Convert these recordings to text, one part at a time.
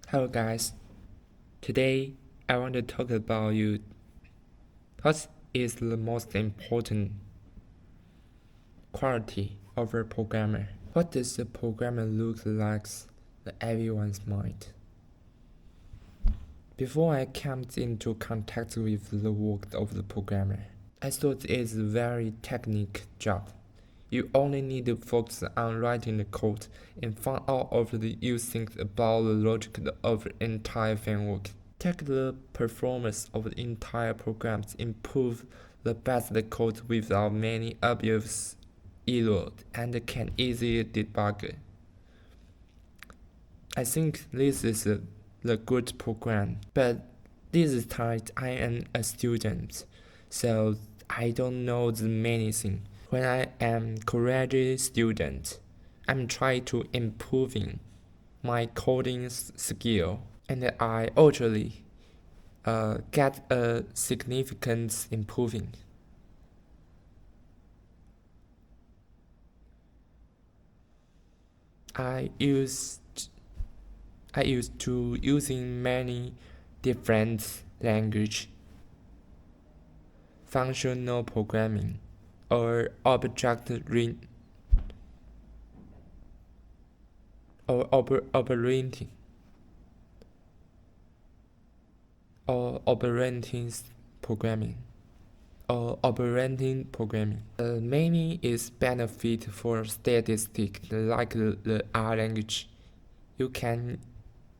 Hello guys, today I want to talk about what is the most important quality of a programmer. What does a programmer look like in everyone's mind? Before I came into contact with the work of the programmer, I thought it's a very technical job. You only need to focus on writing the code and find out after you think about the logic of the entire framework. Take the performance of the entire program to improve the best code without many obvious errors and can easily debug. I think this is the good program, but this time I am a student, so I don't know the many things. When I am college student, I'm trying to improving my coding skill, and I actually get a significant improving. I used to using many different language, functional programming, or operating programming or operating programming. Many is benefit for statistics like the R language. You can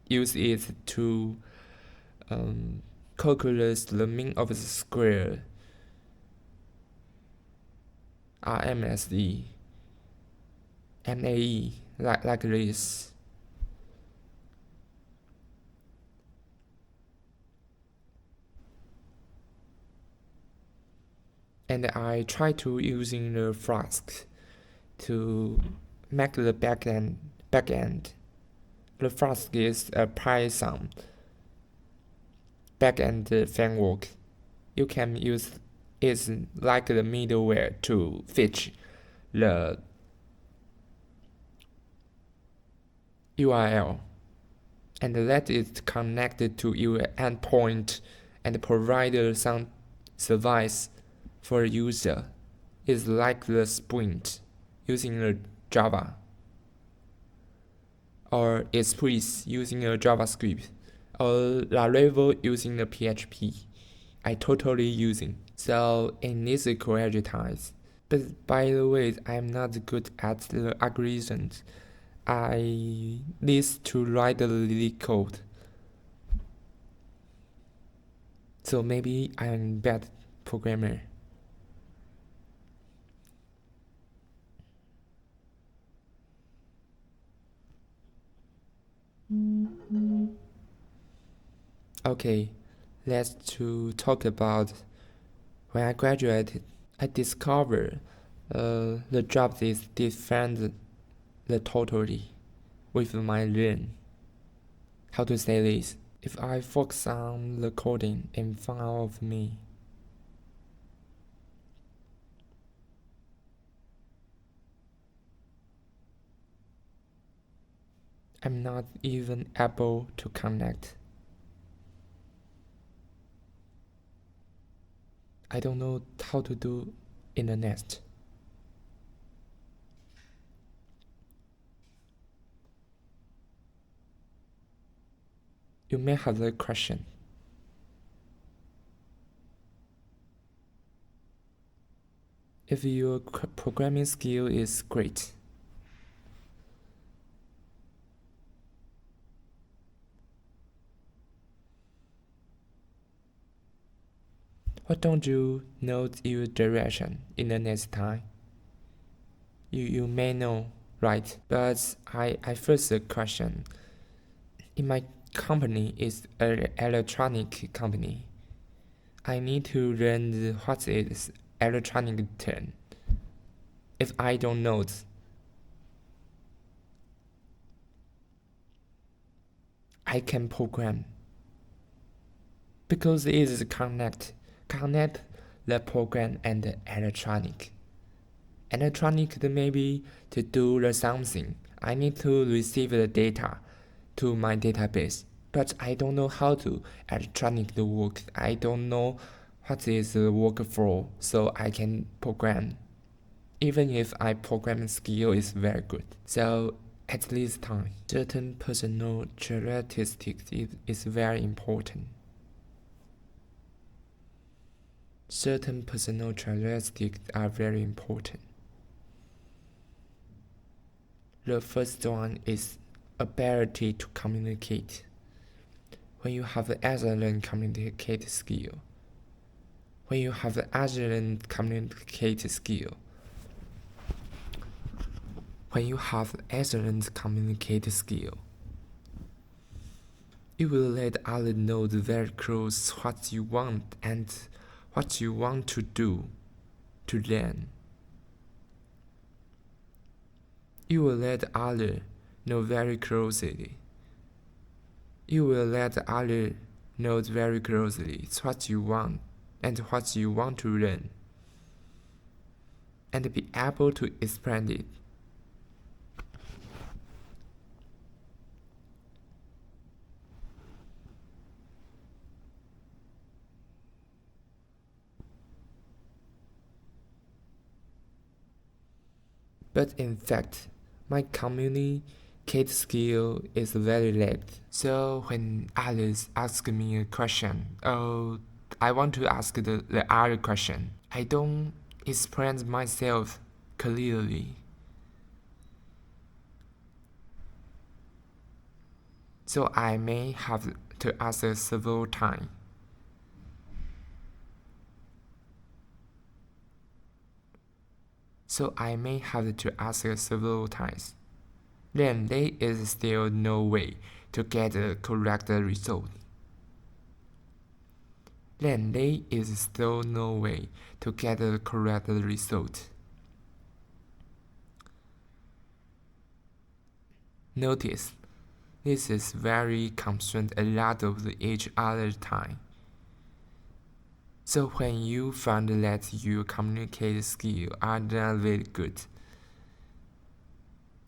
use it to calculate the mean of the square. RMSE, MAE, like this. And I try to using the Flask to make the backend. The Flask is a Python backend framework. You can use it like the middleware to fetch the URL and let it connect to your endpoint and provide some service for a user. It's like the Sprint using a Java or Express using a JavaScript or Laravel using a PHP. I totally using. So in this college times. But by the way, I'm not good at the algorithms. I need to write the code. So maybe I'm bad programmer. Okay, let's to talk about when I graduated. I discovered the job is different totally with my learn. How to say this? If I focus on the coding in front of me, I'm not even able to connect. I don't know how to do in the next. You may have the question. If your programming skill is great, why don't you know your direction in the next time? You may know, right? But I first question. In my company is an electronic company. I need to learn what is electronic term. If I don't know it, I can program. Because it is connect the program and the electronic. Electronic maybe to do the something. I need to receive the data to my database. but I don't know how to electronically work. I don't know what is the workflow, so I can program. Even if my programming skill is very good. So at this time, certain personal characteristics is very important. Certain personal characteristics are very important. The first one is ability to communicate. When you have an excellent communicate skill, you will let others know very close what you want and what you want to do to learn. You will let others know very closely. What you want and what you want to learn, and be able to explain it. But in fact, my communicate skill is very lacked. So when others ask me a question, I want to ask the other question. I don't explain myself clearly. So I may have to ask several times. Then there is still no way to get a correct result. Notice, this is very concerned a lot of each other time. So when you find that your communicate skills are not very good,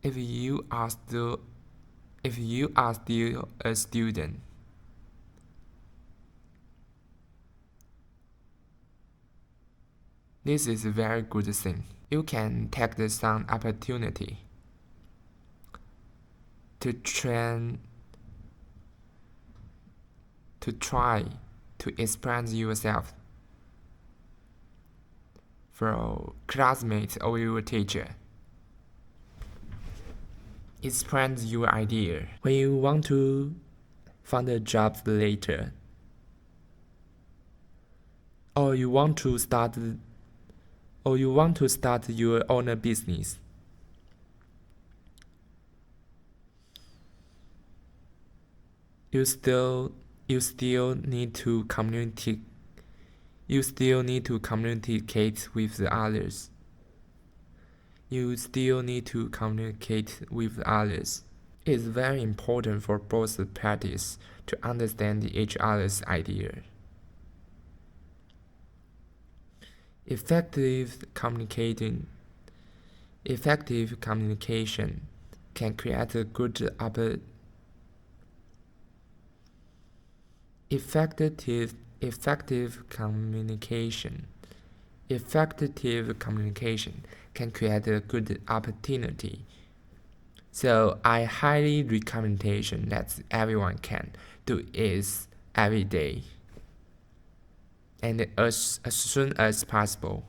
if you are still a student, this is a very good thing. You can take some opportunity to try to express yourself for classmates or your teacher. Express your idea. When you want to find a job later, or you want to start your own business, you still need to communicate. With the others. It's very important for both parties to understand each other's idea. Effective communication can create a good Effective communication can create a good opportunity. So I highly recommend that everyone can do it every day and as soon as possible.